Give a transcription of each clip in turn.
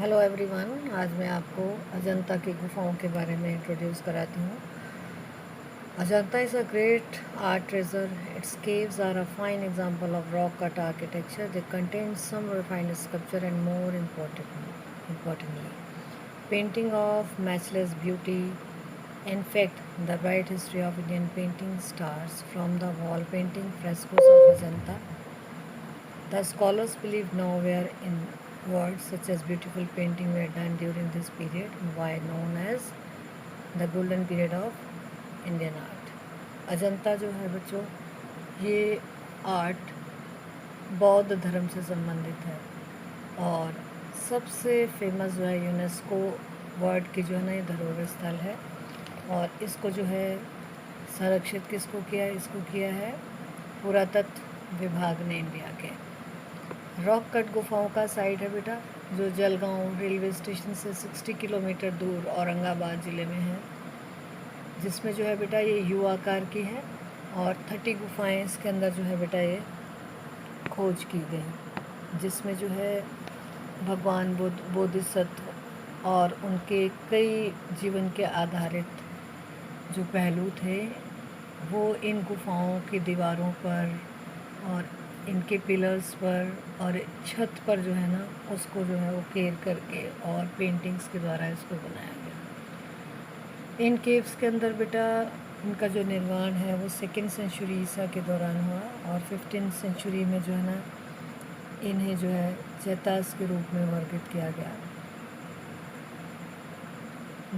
Hello everyone. आज मैं आपको अजंता की गुफाओं के बारे में इंट्रोड्यूस कराती हूँ। Ajanta is a great art treasure. It's caves are a fine example of rock cut architecture. They contain some refined sculpture and importantly, painting of matchless beauty. In fact, the bright history of Indian painting starts from the wall painting frescoes of Ajanta. The scholars believe nowhere in words such as beautiful painting were done during this period, why known as the golden period of Indian art. Ajanta जो है बच्चों, ये art बौद्ध धर्म से संबंधित है और सबसे फेमस जो है यूनेस्को वर्ल्ड की जो है ना ये धरोहर स्थल है. और इसको जो है संरक्षित किसको किया है? इसको किया है पुरातत्व विभाग ने इंडिया के. रॉक कट गुफाओं का साइट है बेटा, जो जलगांव रेलवे स्टेशन से 60 किलोमीटर दूर औरंगाबाद ज़िले में है, जिसमें जो है बेटा ये यू आकार की है और 30 गुफाएं इसके अंदर जो है बेटा ये खोज की गई, जिसमें जो है भगवान बुद्ध, बोधिसत्व और उनके कई जीवन के आधारित जो पहलू थे वो इन गुफाओं की दीवारों पर और इनके पिलर्स पर और छत पर जो है ना उसको जो है वो केर करके और पेंटिंग्स के द्वारा इसको बनाया गया. इन केव्स के अंदर बेटा इनका जो निर्माण है वो 2nd सेंचुरी ईसा के दौरान हुआ और 15th सेंचुरी में जो है ना इन्हें जो है चैतास के रूप में वर्गीकृत किया गया.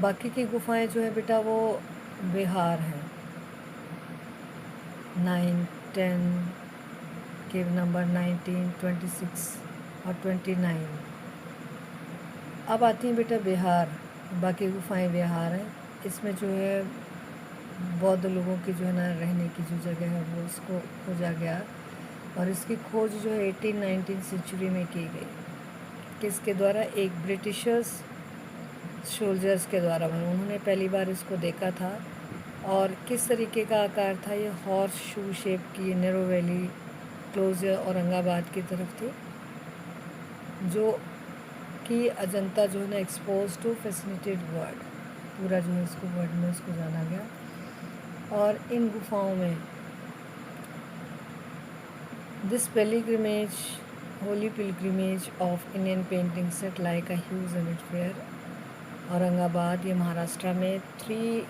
बाकी की गुफाएं जो है बेटा वो बिहार हैं. 9, 10, केव नंबर 19, 26 और 29. अब आती हैं बेटा बिहार. बाकी गुफाएं बिहार हैं. इसमें जो है बौद्ध लोगों की जो है ना रहने की जो जगह है वो उसको खोजा गया और इसकी खोज जो है 18-19 सेंचुरी में की गई. किसके द्वारा? एक ब्रिटिशर्स सोल्जर्स के द्वारा. उन्होंने पहली बार इसको देखा था. और किस तरीके का आकार था? ये हॉर्स शू शेप की नैरो वैली क्लोज औरंगाबाद की तरफ थी, जो कि अजंता जो है ना एक्सपोज टू फैसिनेटेड वर्ड, पूरा जो है इसको वर्ड में इसको जाना गया. और इन गुफाओं में this pilgrimage Holi pilgrimage of Indian painting set like a huge emit fair. Aurangabad ये महाराष्ट्र में 3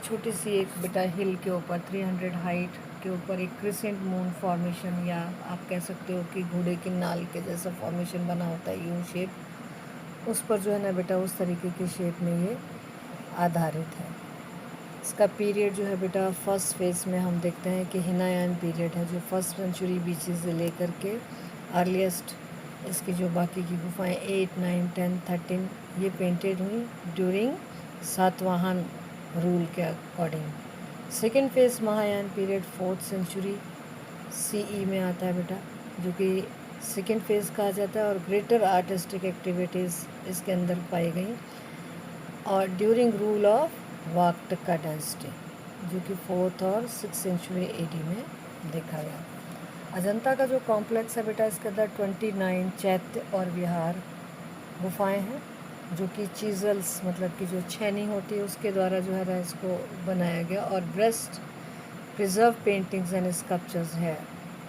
छोटी सी एक बेटा हिल के ऊपर 300 हाइट के ऊपर एक क्रिसेंट मून फॉर्मेशन, या आप कह सकते हो कि घोड़े की नाल के जैसा फॉर्मेशन बना होता है यू शेप, उस पर जो है ना बेटा उस तरीके की शेप में ये आधारित है. इसका पीरियड जो है बेटा फर्स्ट फेज़ में हम देखते हैं कि हिनायान पीरियड है, जो 1st सेंचुरी बीसी से लेकर के अर्लीस्ट इसकी जो बाकी की गुफाएं 8, 9, 10, 13 ये पेंटेड हुई ड्यूरिंग सातवाहन रूल के according. Second phase Mahayana period 4th century CE में आता है बेटा, जो कि सेकेंड फेज़ कहा जाता है और ग्रेटर आर्टिस्टिक एक्टिविटीज़ इसके अंदर पाई गई और ड्यूरिंग रूल ऑफ वाक्टका डायनेस्टी, जो कि 4th और 6th सेंचुरी एडी में देखा गया. अजंता का जो कॉम्प्लेक्स है बेटा इसके अंदर 29 चैत्य और विहार गुफाएं हैं, जो कि चीजल्स मतलब कि जो छेनी होती है उसके द्वारा जो है इसको बनाया गया. और breast preserve paintings and sculptures है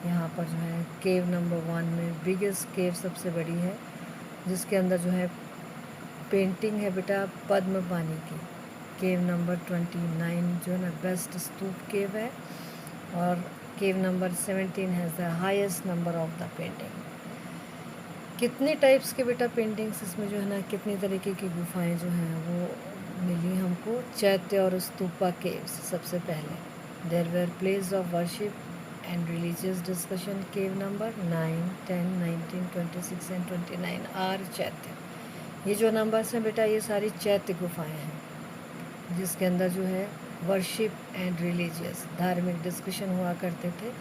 यहाँ पर जो है. केव नंबर 1 में बिगेस्ट केव सबसे बड़ी है, जिसके अंदर जो है पेंटिंग है बेटा पद्म पानी की. केव नंबर 29 जो है ना बेस्ट स्तूप केव है और केव number 17 has the highest number of the painting. कितने टाइप्स के बेटा पेंटिंग्स इसमें जो है ना कितनी तरीके की गुफाएं जो हैं वो मिली हमको. चैत्य और स्तूपा केव्स सबसे पहले. There were place of worship and religious discussion. Cave number 9, 10, 19, 26 and 29 are chaitya. ये जो नंबर्स हैं बेटा ये सारी चैत्य गुफाएं हैं, जिसके अंदर जो है वर्शिप एंड रिलीजियस धार्मिक डिस्कशन हुआ करते थे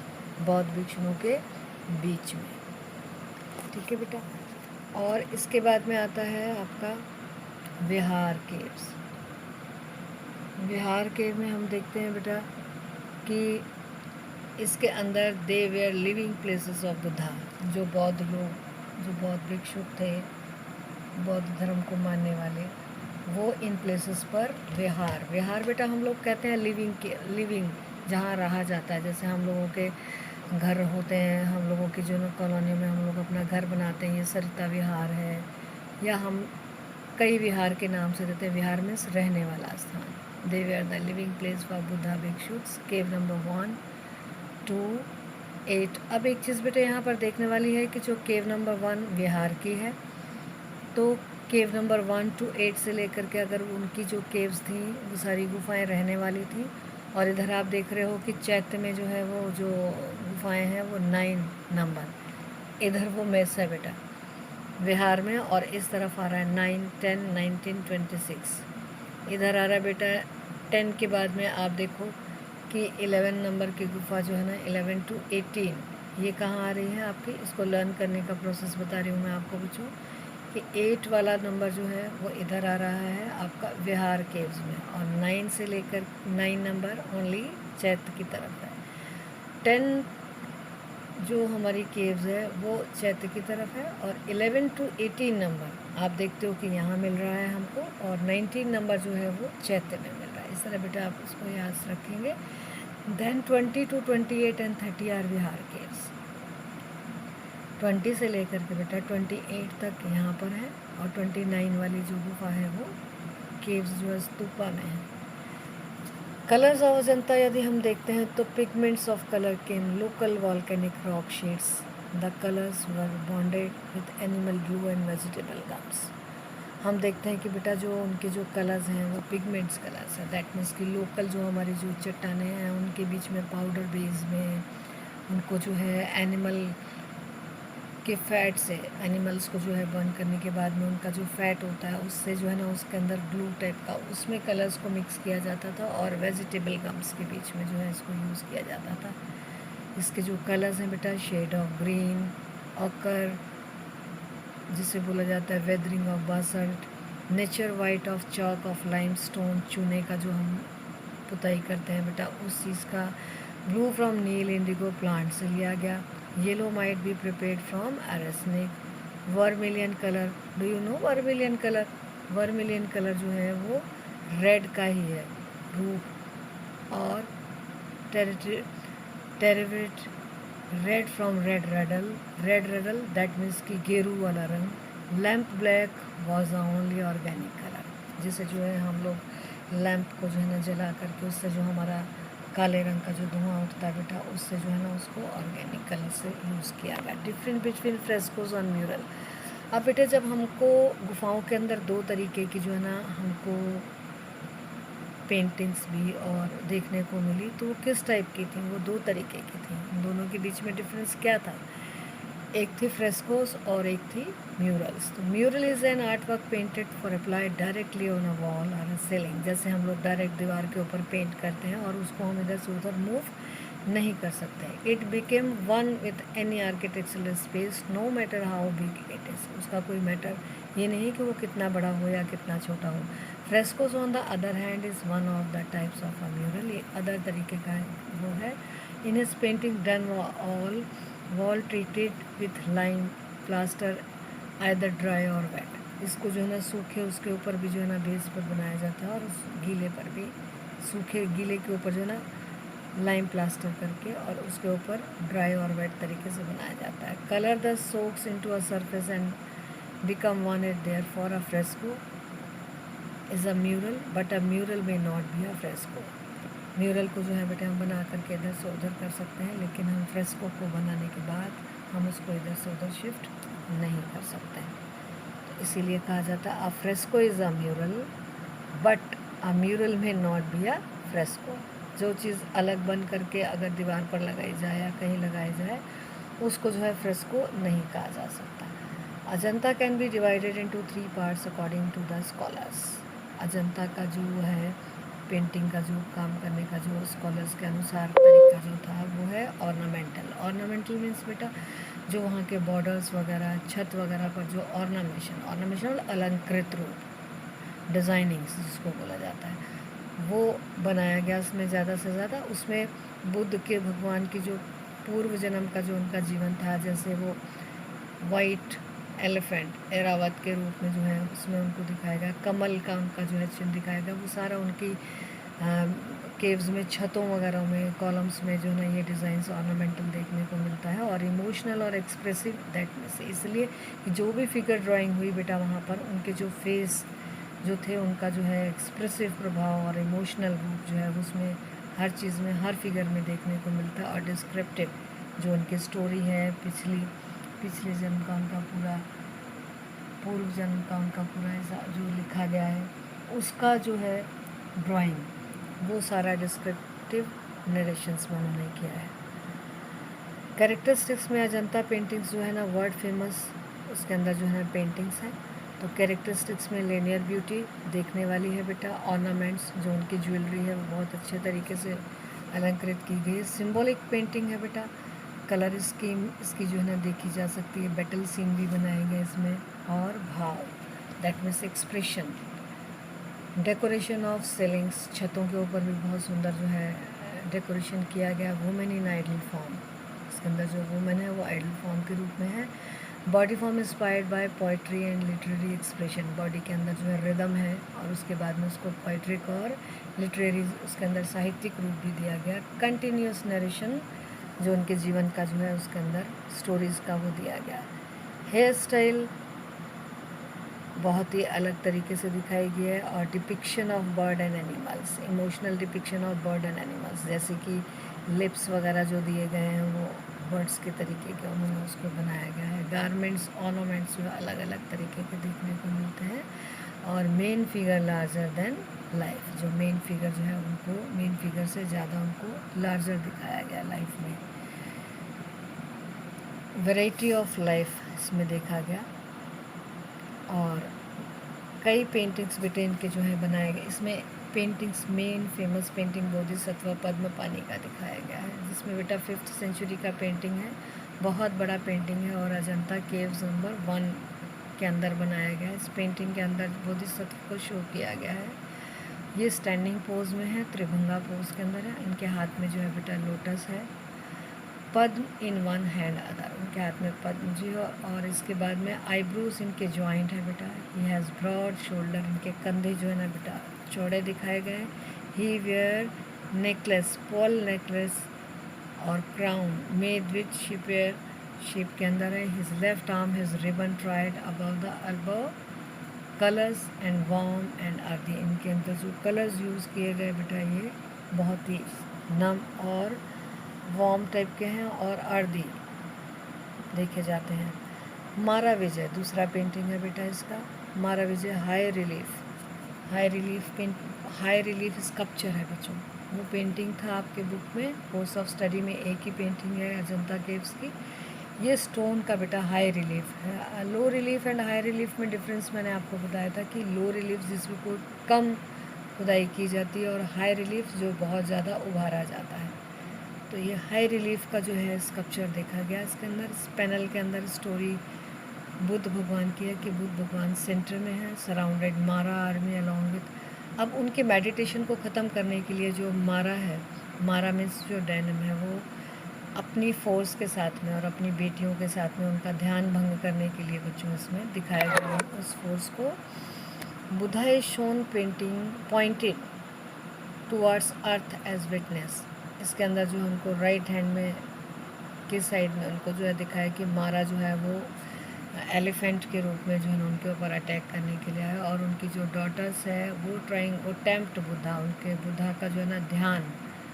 बौद्ध भिक्षुओं के बीच में. ठीक है बेटा. और इसके बाद में आता है आपका विहार केव्स. विहार केव में हम देखते हैं बेटा कि इसके अंदर they were living places of Buddha. जो बौद्ध लोग, जो बौद्ध भिक्षुक थे बौद्ध धर्म को मानने वाले, वो इन प्लेसेस पर विहार, विहार बेटा हम लोग कहते हैं लिविंग जहाँ रहा जाता है। जैसे हम लोगों के घर होते हैं, हम लोगों की जो कॉलोनी में हम लोग अपना घर बनाते हैं, ये सरिता विहार है, या हम कई विहार के नाम से देते हैं। विहार मीन्स रहने वाला स्थान। They were the living place for Buddha भिक्षुक्स। Cave number 1 to 8। अब एक चीज़ बेटे यहाँ पर देखने वाली है कि जो केव नंबर 1 विहार की है, तो केव नंबर 1 to 8 से लेकर के अगर उनकी जो केव्स थी वो सारी गुफाएं रहने वाली थी। और इधर आप देख रहे हो कि चैत्य में जो है वो जो गुफाएं हैं वो 9 नंबर, इधर वो मेस है बेटा विहार में। और इस तरफ आ रहा है 9, 10, 19, 26। इधर आ रहा है बेटा 10 के बाद में आप देखो कि 11 नंबर की गुफा जो है ना 11 to 18, ये कहाँ आ रही है आपकी। इसको लर्न करने का प्रोसेस बता रही हूँ मैं आपको बच्चों कि 8 वाला नंबर जो है वो इधर आ रहा है आपका विहार केव्स में, और 9 से लेकर 9 नंबर ओनली चैत्य की तरफ है। 10 जो हमारी केव्स है वो चैत्य की तरफ है, और 11 to 18 नंबर आप देखते हो कि यहाँ मिल रहा है हमको, और 19 नंबर जो है वो चैत्य में मिल रहा है। इस तरह बेटा आप इसको याद रखेंगे। Then 20 to 28 and 30 are vihara caves. 20 से लेकर के बेटा 28 तक यहाँ पर है, और 29 वाली जो गुफा है वो केव्स जो है स्तूपा में है। कलर्स ऑफ अजंता यदि हम देखते हैं तो pigments of colour came local volcanic rock sheets. The colours were bonded with animal glue and vegetable gums. हम देखते हैं कि बेटा जो उनके जो कलर्स हैं वो पिगमेंट्स कलर्स हैं। दैट मीन्स कि लोकल जो हमारी जो चट्टानें हैं उनके बीच में पाउडर बेस में उनको जो है एनिमल के फैट से, एनिमल्स को जो है बर्न करने के बाद में उनका जो फैट होता है उससे जो है ना उसके अंदर ग्लू टाइप का उसमें कलर्स को मिक्स किया जाता था, और वेजिटेबल गम्स के बीच में जो है इसको यूज़ किया जाता था। इसके जो कलर्स हैं बेटा शेड ऑफ ग्रीन, ऑकर जिसे बोला जाता है weathering of basalt, nature white of chalk of limestone, चूने का जो हम पुताई करते हैं बेटा उस चीज़ का, ब्लू फ्रॉम नील इंडिगो प्लांट से लिया गया, yellow might be prepared from arsenic, vermilion colour. Do you know vermilion colour? Vermilion colour जो है वो रेड का ही है रूप, और टेरेविट red from red raddle that means कि गेरू वाला रंग। Lamp black was only organic colour, जिसे जो है हम लोग लैम्प को जो है ना जला करके उससे जो हमारा काले रंग का जो धुआं उठता है बेटा उससे जो है ना उसको ऑर्गेनिक कलर से यूज़ किया गया। Different between frescoes on mural. अब बेटे जब हमको गुफाओं के अंदर दो तरीके की जो है ना हमको पेंटिंग्स भी और देखने को मिली, तो वो किस टाइप की थी? वो दो तरीके की थी। इन दोनों के बीच में डिफरेंस क्या था? एक थी फ्रेस्कोस और एक थी म्यूरल्स। तो mural is an art work painted for applied directly on a wall और अ सीलिंग। जैसे हम लोग डायरेक्ट दीवार के ऊपर पेंट करते हैं और उसको हम इधर से उधर मूव नहीं कर सकते। It became one with any architectural space no matter how big it is. उसका कोई मैटर ये नहीं कि वो कितना बड़ा हो या कितना छोटा हो। Frescoes on the other hand is one of the types of a mural. ये अदर तरीके का वो है। In his painting done all wall treated with lime plaster either dry or wet. इसको जो है ना सूखे उसके ऊपर भी जो है ना बेस पर बनाया जाता है, और उस गीले पर भी सूखे गीले के ऊपर जो है ना लाइम प्लास्टर करके और उसके ऊपर ड्राई और वेट तरीके से बनाया जाता है। Colour the soaks into a surface and become one at there for a fresco is a mural but a mural may not be a fresco. Mural को जो है बेटा हम बना करके इधर से उधर कर सकते हैं, लेकिन हम फ्रेस्को को बनाने के बाद हम उसको इधर से उधर शिफ्ट नहीं कर सकते हैं। तो इसीलिए कहा जाता है a fresco is a mural but a mural may not be a fresco. जो चीज़ अलग बन करके अगर दीवार पर लगाई जाए या कहीं लगाई जाए उसको जो है फ्रेस्को नहीं कहा जा सकता। Ajanta can be divided into 3 parts according to the scholars. Ajanta का जो है पेंटिंग का जो काम करने का जो स्कॉलर्स के अनुसार तरीका जो था वो है ऑर्नामेंटल। ऑर्नामेंटल मीन्स बेटा जो वहाँ के बॉर्डर्स वगैरह छत वगैरह पर जो ऑर्नामेशन अलंकृत रूप डिज़ाइनिंग्स जिसको बोला जाता है वो बनाया गया उसमें ज़्यादा से ज़्यादा। उसमें बुद्ध के भगवान की जो पूर्व जन्म का जो उनका जीवन था, जैसे वो वाइट एलिफेंट एरावत के रूप में जो है उसमें उनको दिखाया गया। कमल का उनका जो है चिन्ह दिखाया गया। वो सारा उनकी केव्स में छतों वगैरह में कॉलम्स में जो है ना ये डिज़ाइंस ऑर्नामेंटल देखने को मिलता है। और इमोशनल और एक्सप्रेसिव दैट मीन्स इसलिए कि जो भी फिगर ड्राइंग हुई बेटा वहाँ पर उनके जो फेस जो थे उनका जो है एक्सप्रेसिव प्रभाव और इमोशनल रूप जो है उसमें हर चीज़ में हर फिगर में देखने को मिलता है। और डिस्क्रिप्टिव जो उनकी स्टोरी है पिछले जन्म का उनका पूरा पूर्व जन्म का उनका पूरा ऐसा जो लिखा गया है उसका जो है ड्राइंग वो सारा डिस्क्रिप्टिव नरेशंस में उन्होंने किया है। कैरेक्टरिस्टिक्स में अजंता पेंटिंग्स जो है ना वर्ल्ड फेमस उसके अंदर जो है पेंटिंग्स हैं। तो कैरेक्टरिस्टिक्स में लिनियर ब्यूटी देखने वाली है बेटा। ऑर्नामेंट्स जो उनकी ज्वेलरी है वो बहुत अच्छे तरीके से अलंकृत की गई है। सिंबॉलिक पेंटिंग है बेटा। कलर स्कीम इसकी जो है ना देखी जा सकती है। बैटल सीन भी बनाए गए इसमें और भाव that means expression. Decoration of ceilings छतों के ऊपर भी बहुत सुंदर जो है डेकोरेशन किया गया। वुमेन इन आइडल फॉर्म इसके अंदर जो वुमेन है वो आइडल फॉर्म के रूप में है। Body form inspired by poetry and literary expression. Body के अंदर जो है रिदम है और उसके बाद में उसको पोइट्रिक और लिटरेरी उसके अंदर साहित्यिक रूप भी दिया गया। कंटिन्यूस नरेशन जो उनके जीवन का जो है उसके अंदर स्टोरीज़ का वो दिया गया। हेयर स्टाइल बहुत ही अलग तरीके से दिखाई गई है। और depiction of bird and animals emotional depiction of bird and animals जैसे कि लिप्स वगैरह जो दिए गए हैं वो बर्ड्स के तरीके के उन्होंने उसको बनाया गया है। गारमेंट्स ऑर्नामेंट्स जो अलग अलग तरीके के देखने को मिलते हैं। और main figure larger than life जो मेन फिगर जो है उनको मेन फिगर से ज़्यादा उनको लार्जर दिखाया गया लाइफ में। वैरायटी ऑफ लाइफ इसमें देखा गया। और कई पेंटिंग्स बेटे इनके जो है बनाए गए। इसमें paintings main famous painting Bodhisattva Padmapani का दिखाया गया है जिसमें बेटा 5th सेंचुरी का पेंटिंग है। बहुत बड़ा पेंटिंग है और अजंता केव्स नंबर 1 के अंदर बनाया गया है। इस पेंटिंग के अंदर बोधिसत्व को शो किया गया है। ये स्टैंडिंग पोज में है त्रिभंगा पोज के अंदर है। इनके हाथ में जो है बेटा लोटस है। पद्म इन वन हैंड अदर उनके हाथ में पद्म जी हो। और इसके बाद में आईब्रोज इनके जॉइंट है बेटा। ही हैज़ ब्रॉड शोल्डर इनके कंधे जो है ना बेटा चौड़े दिखाए गए। ही वेयर नेकलेस पॉल नेकलेस और क्राउन मेड विथ शिपवेयर शेप के अंदर है। His left arm his ribbon tried above the elbow. Colours and warm and earthy इनके अंदर जो कलर्स यूज़ किए गए बेटा ये बहुत ही नम और वार्म टाइप के हैं और अर्दी देखे जाते हैं। मारा विजय दूसरा पेंटिंग है बेटा इसका। मारा विजय हाई रिलीफ स्कल्पचर है बच्चों। वो पेंटिंग था आपके बुक में कोर्स ऑफ स्टडी में एक ही पेंटिंग है अजंता केव्स की। ये स्टोन का बेटा हाई रिलीफ है। लो रिलीफ एंड हाई रिलीफ में डिफरेंस मैंने आपको बताया था कि लो रिलीफ जिसमें कोई कम खुदाई की जाती है और हाई रिलीफ जो बहुत ज़्यादा उभारा जाता है। तो ये हाई रिलीफ का जो है स्कल्पचर देखा गया। इसके अंदर इस पैनल के अंदर स्टोरी बुद्ध भगवान की है कि बुद्ध भगवान सेंटर में है सराउंडेड मारा आर्मी अलॉन्ग विथ। अब उनके मेडिटेशन को ख़त्म करने के लिए जो मारा है मारा में जो डैनम है वो अपनी फोर्स के साथ में और अपनी बेटियों के साथ में उनका ध्यान भंग करने के लिए बच्चों इसमें दिखाया गया है उस फोर्स को। Buddha is shown painting pointed towards earth as witness. इसके अंदर जो उनको राइट हैंड में किस साइड में उनको जो है दिखाया कि मारा जो है वो एलिफेंट के रूप में जो है उनके ऊपर अटैक करने के लिए है। और उनकी जो डॉटर्स है वो टेम्प्ट बुद्धा उनके बुद्धा का जो है ना ध्यान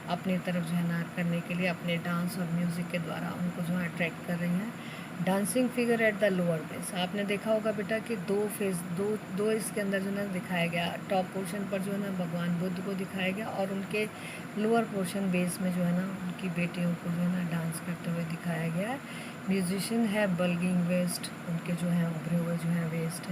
अपनी तरफ जो है ना करने के लिए अपने डांस और म्यूज़िक के द्वारा उनको जो है अट्रैक्ट कर रही हैं। Dancing figure at the lower base आपने देखा होगा बेटा कि दो इसके अंदर जो है ना दिखाया गया। टॉप पोर्शन पर जो है ना भगवान बुद्ध को दिखाया गया और उनके लोअर पोर्शन बेस में जो है ना उनकी बेटियों को जो है ना डांस करते हुए दिखाया गया। म्यूजिशियन है बल्गिंग वेस्ट उनके जो है उभरे हुए जो है वेस्ट है।